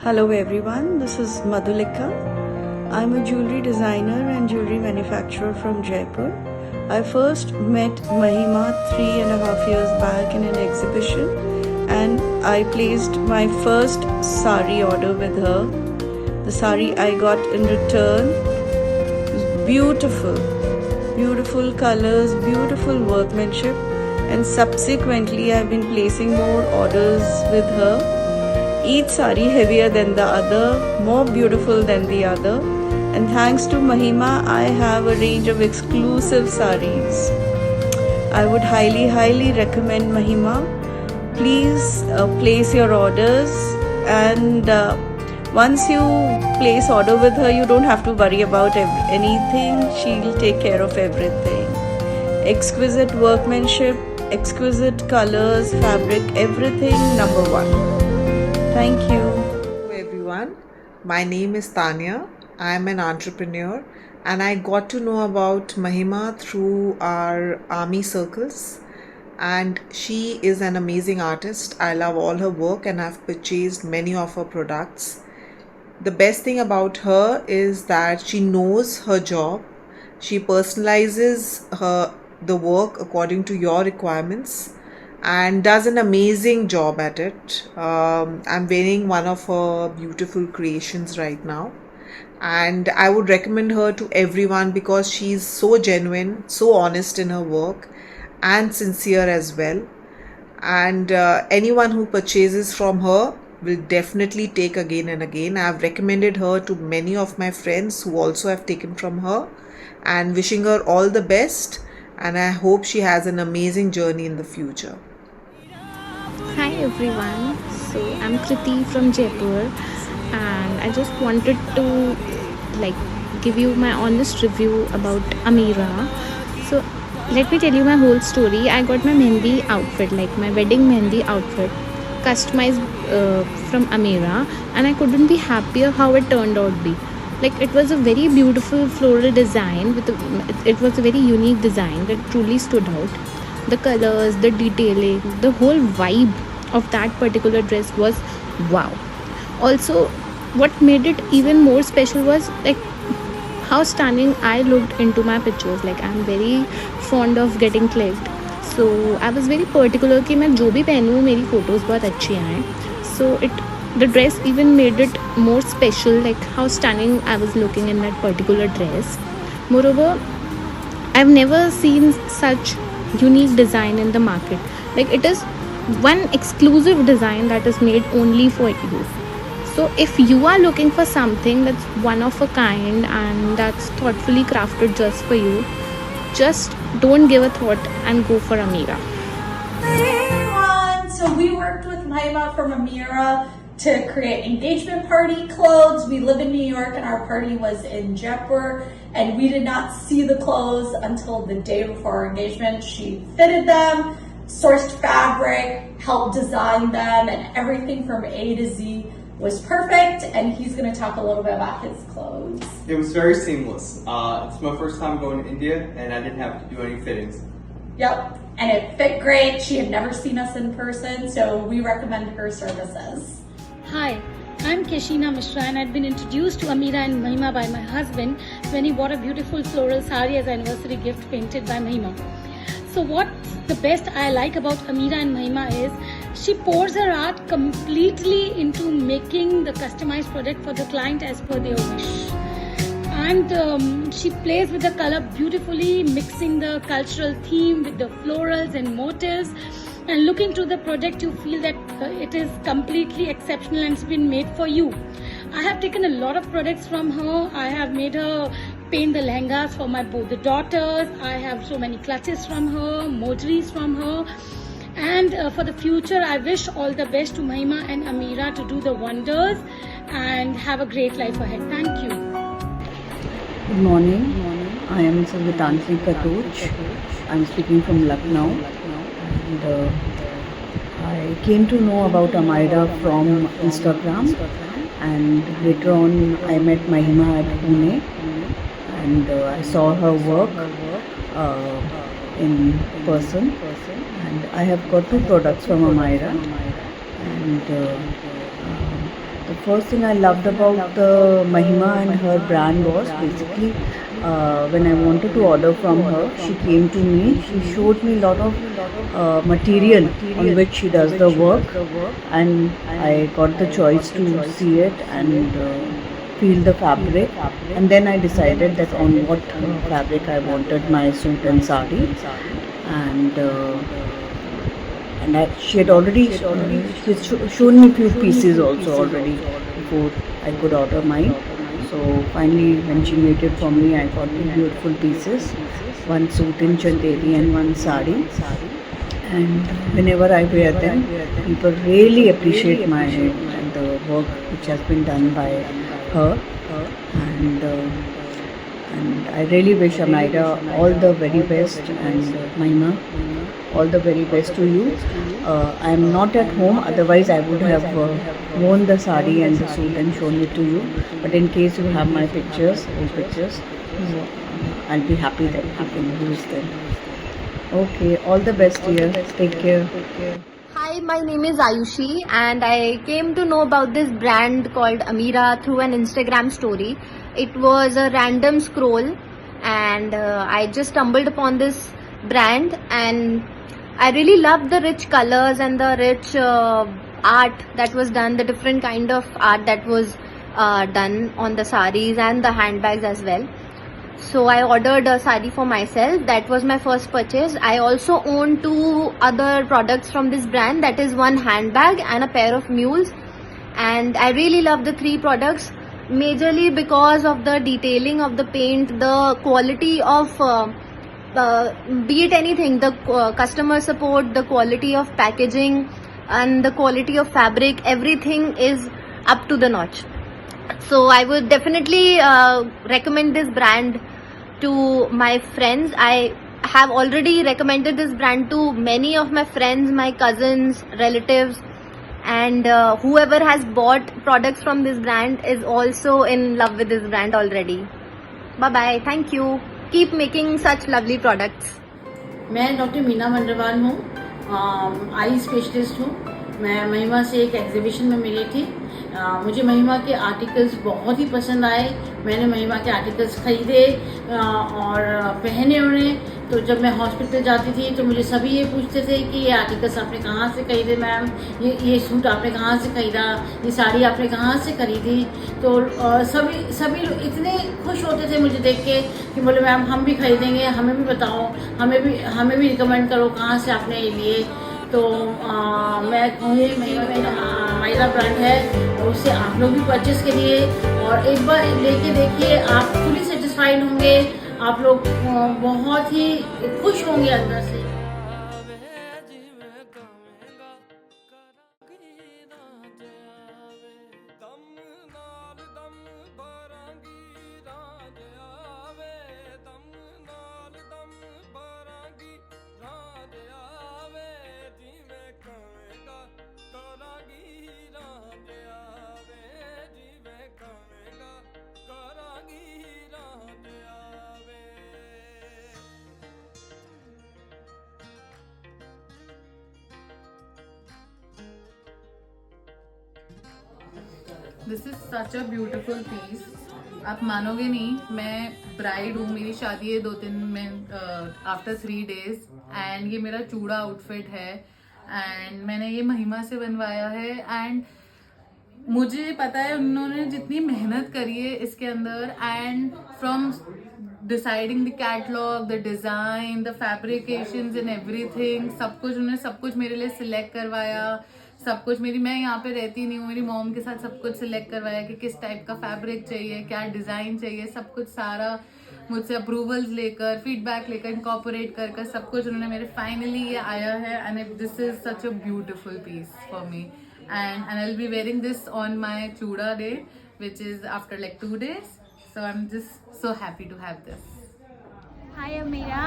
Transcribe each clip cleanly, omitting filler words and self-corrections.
Hello everyone, this is Madhulika. I'm a jewelry designer and jewelry manufacturer from Jaipur. I first met Mahima 3.5 years back in an exhibition and I placed my first sari order with her. The sari I got in return was beautiful colors, beautiful workmanship, and subsequently I've been placing more orders with her. Each sari heavier than the other, more beautiful than the other. And thanks to Mahima, I have a range of exclusive saris. I would highly recommend Mahima. Please place your orders, and once you place order with her, you don't have to worry about anything. She'll take care of everything. Exquisite workmanship, exquisite colors, fabric, everything number one. Thank you. Hello everyone, my name is Tanya. I am an entrepreneur and I got to know about Mahima through our army circles, and she is an amazing artist. I love all her work and I've purchased many of her products. The best thing about her is that she knows her job. She personalizes the work according to your requirements and does an amazing job at it. I'm wearing one of her beautiful creations right now, and I would recommend her to everyone because she's so genuine, so honest in her work, and sincere as well. And anyone who purchases from her will definitely take again and again. I've recommended her to many of my friends who also have taken from her, and wishing her all the best, and I hope she has an amazing journey in the future. Hi everyone, so I'm Kriti from Jaipur and I just wanted to give you my honest review about Ameera. So let me tell you my whole story. I got my mehendi outfit, like my wedding mehendi outfit, customized from Ameera, and I couldn't be happier how it turned out to be. Like, it was a very beautiful floral design it was a very unique design that truly stood out. The colors, the detailing, the whole vibe of that particular dress was wow. Also, what made it even more special was like how stunning I looked into my pictures. Like, I'm very fond of getting clicked, so I was very particular कि मैं जो भी पहनूँ मेरी photos बहुत अच्छी आएँ. So the dress even made it more special, like how stunning I was looking in that particular dress. Moreover, I've never seen such unique design in the market. Like, it is one exclusive design that is made only for you. So if you are looking for something that's one of a kind and that's thoughtfully crafted just for you, just don't give a thought and go for Ameera. Hey everyone! So we worked with Mahima from Ameera to create engagement party clothes. We live in New York and our party was in Jaipur, and we did not see the clothes until the day before our engagement. She fitted them, sourced fabric, helped design them, and everything from A to Z was perfect. And he's going to talk a little bit about his clothes. It was very seamless. It's my first time going to India and I didn't have to do any fittings. Yep, and it fit great. She had never seen us in person, so we recommend her services. Hi, I'm Keshina Mishra and I'd been introduced to Ameera and Mahima by my husband when he bought a beautiful floral sari as an anniversary gift painted by Mahima. So what's the best I like about Ameera and Mahima is she pours her art completely into making the customized product for the client as per their wish. And she plays with the color beautifully, mixing the cultural theme with the florals and motifs. And looking through the product, you feel that it is completely exceptional and it's been made for you. I have taken a lot of products from her. I have made her paint the lehengas for both the daughters. I have so many clutches from her, mojeries from her. And for the future, I wish all the best to Mahima and Ameera to do the wonders and have a great life ahead. Thank you. Good morning. I am Sangeetansri Katoch. I'm speaking from Lucknow. And I came to know about Ameera from Instagram, and later on I met Mahima at Pune, and I saw her work in person, and I have got 2 products from Ameera, and the first thing I loved about the Mahima and her brand was basically when I wanted to order from her, she came to me, she showed me a lot of material on which she does the work, and I got the choice to see it and feel the fabric, and then I decided that on what fabric I wanted my suit and sari, and she had already shown me few pieces also already before I could order mine. So finally, when she made it for me, I got two beautiful pieces, one suit in Chandeli and one sari. And whenever I wear them, people really appreciate the work which has been done by her. And I really wish Amira all the very best, and Mahima, all the very best to you. I am not at home, otherwise I would have worn the sari and the suit and shown it to you. But in case you have my pictures, old pictures, I'll be happy that you can use them. Okay, all the best dear. Take care. Hi, my name is Ayushi and I came to know about this brand called Amira through an Instagram story. It was a random scroll and I just stumbled upon this brand and I really loved the rich colors and the rich art that was done, the different kind of art that was done on the saris and the handbags as well. So I ordered a sari for myself. That was my first purchase. I also own two other products from this brand, that is one handbag and a pair of mules, and I really love the three products majorly because of the detailing of the paint, the quality of be it anything, the customer support, the quality of packaging and the quality of fabric, everything is up to the notch. So I would definitely recommend this brand to my friends. I have already recommended this brand to many of my friends, my cousins, relatives, and whoever has bought products from this brand is also in love with this brand already. Bye bye. Thank you. Keep making such lovely products. मैं doctor Meena मंडरवाल हूँ, eye specialist हूँ। मैं महिमा से एक exhibition में मिली थी। मुझे महिमा के आर्टिकल्स बहुत ही पसंद आए। मैंने महिमा के आर्टिकल्स ख़रीदे और पहने उन्हें। तो जब मैं हॉस्पिटल जाती थी तो मुझे सभी ये पूछते थे कि ये आर्टिकल्स आपने कहाँ से खरीदे मैम, ये सूट आपने कहाँ से खरीदा, ये साड़ी आपने कहाँ से खरीदी। तो सभी लोग इतने खुश होते थे मुझे देख के कि बोले मैम हम भी खरीदेंगे, हमें भी बताओ, हमें भी रिकमेंड करो कहाँ से आपने ये लिए। तो मैं कहूँगी महिला ब्रांड है, उससे आप लोग भी परचेस करिए और एक बार लेके देखिए, आप फुली सेटिस्फाइड होंगे, आप लोग बहुत ही खुश होंगे अंदर से। This is such a beautiful piece. आप मानोगे नहीं, मैं ब्राइड हूँ, मेरी शादी है 2-3 में आफ्टर 3 days, एंड ये मेरा चूड़ा आउटफिट है एंड मैंने ये महिमा से बनवाया है। एंड मुझे पता है उन्होंने जितनी मेहनत करी है इसके अंदर, and from deciding the catalogue, the design, the fabrications and everything, उन्होंने सब कुछ मेरे लिए सिलेक्ट करवाया। सब कुछ मैं यहाँ पे रहती नहीं हूँ, मेरी मॉम के साथ सब कुछ सिलेक्ट करवाया कि किस टाइप का फैब्रिक चाहिए, क्या डिज़ाइन चाहिए, सब कुछ सारा मुझसे अप्रूवल्स लेकर, फीडबैक लेकर, इनकॉर्पोरेट कर सब कुछ उन्होंने मेरे फाइनली ये आया है। And this is such a beautiful piece for me and I will be wearing this on my chooda day which is after like 2 days, so I'm just so happy to have this. Hi Amira,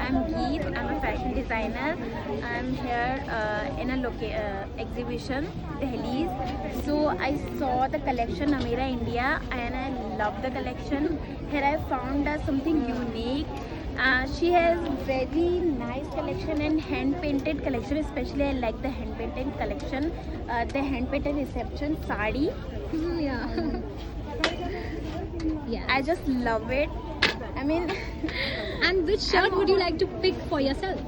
I'm Geet. I'm a fashion designer. I'm here in a exhibition, Delhi's. So I saw the collection Amira India and I love the collection. Here I found something unique. She has very nice collection and hand painted collection. Especially I like the hand painted collection. The hand painted reception sari Yeah. Yeah. I just love it. I mean, And which shirt would you like to pick for yourself?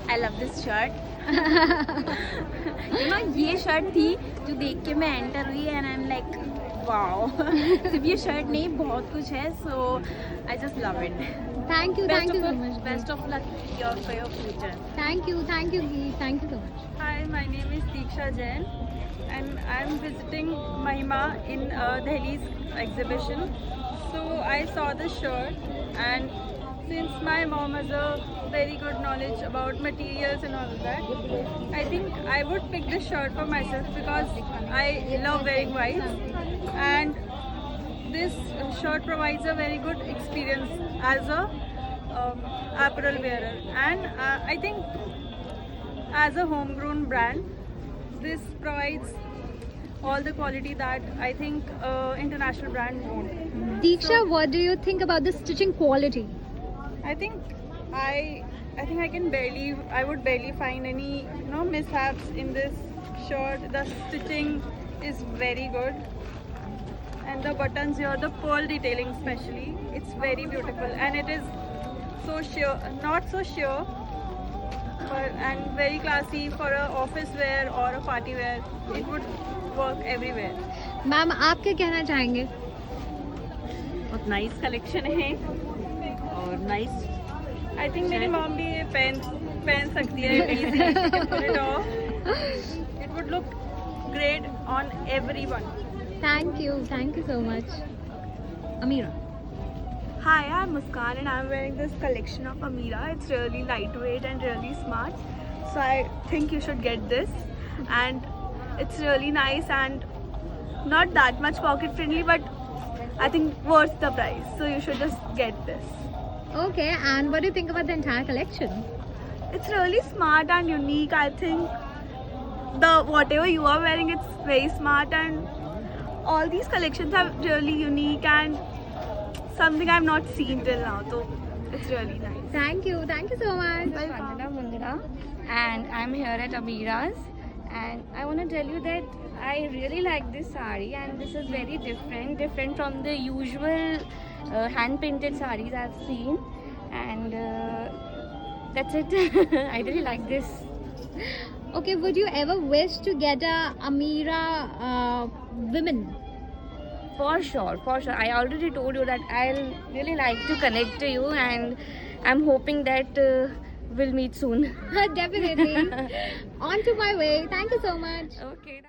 I love this shirt. You know, ये shirt थी जो देख के मैं enter हुई and I am like wow. सिर्फ ये shirt नहीं, बहुत कुछ है. So I just love it. Thank you so much. Best of luck for your future. Thank you, Gee. Thank you so much. Hi, my name is Diksha Jain and I'm visiting Mahima in Delhi's exhibition. So I saw this shirt and since my mom has a very good knowledge about materials and all of that, I think I would pick this shirt for myself because I love wearing white and this shirt provides a very good experience as a apparel wearer and I think as a homegrown brand this provides all the quality that I think international brand won't. Diksha, what do you think about the stitching quality? I think I would barely find any mishaps in this shirt. The stitching is very good and the buttons here, the pearl detailing especially, it's very beautiful and it is so sheer, not so sheer, but and very classy for a office wear or a party wear. It would work everywhere. Ma'am आप क्या कहना चाहेंगे? बहुत nice collection है और nice. I think मेरी mom भी ये पहन सकती है. It would look great on everyone. Thank you so much. Ameera. Hi, I'm Muskan and I'm wearing this collection of Ameera. It's really lightweight and really smart. So I think you should get this. And it's really nice and not that much pocket friendly, but I think worth the price. So you should just get this. Okay, and what do you think about the entire collection? It's really smart and unique. I think whatever you are wearing, it's very smart and all these collections are really unique and something I've not seen till now. So it's really nice. Thank you so much. Vandana Mundra and I'm here at Ameera's and I want to tell you that I really like this sari and this is very different from the usual hand painted saris I've seen and that's it. I really like this. Okay, would you ever wish to get a Ameera women? For sure. I already told you that I'll really like to connect to you and I'm hoping that we'll meet soon. Definitely. On to my way. Thank you so much. Okay.